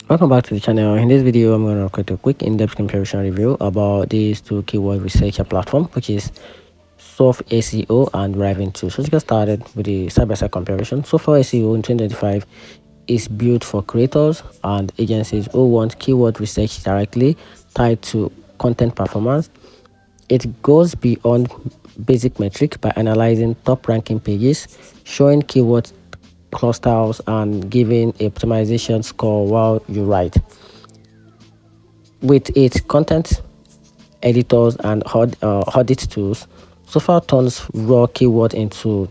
Welcome back to the channel. In this video, I'm going to create a quick in-depth comparison review about these two keyword researcher platform, which is Surfer SEO and Driving Tools. So let's get started with the side-by-side comparison. Surfer SEO in 2025 is built for creators and agencies who want keyword research directly tied to content performance. It goes beyond basic metric by analyzing top ranking pages, showing keyword clusters, and giving a optimization score while you write. With its content editors and audit tools, Surfer turns raw keyword into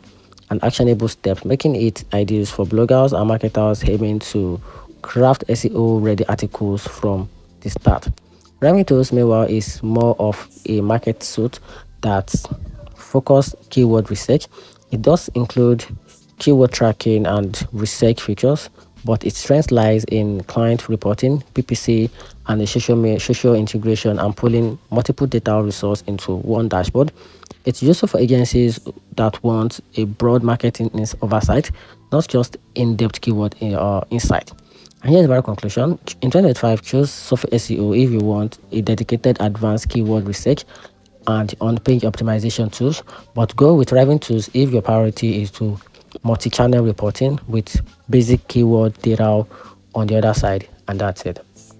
an actionable step, making it ideal for bloggers and marketers aiming to craft SEO-ready articles from the start. Rhyming Tools, meanwhile, is more of a market suite that focus keyword research. It does include keyword tracking and research features, but its strength lies in client reporting, PPC, and the social integration and pulling multiple data resources into one dashboard. It's useful for agencies that want a broad marketing oversight, not just in-depth keyword insight. And here's my conclusion. In 2025, choose Surfer SEO if you want a dedicated advanced keyword research and on-page optimization tools, but go with Driving Tools if your priority is to multi-channel reporting with basic keyword data on the other side. And that's it.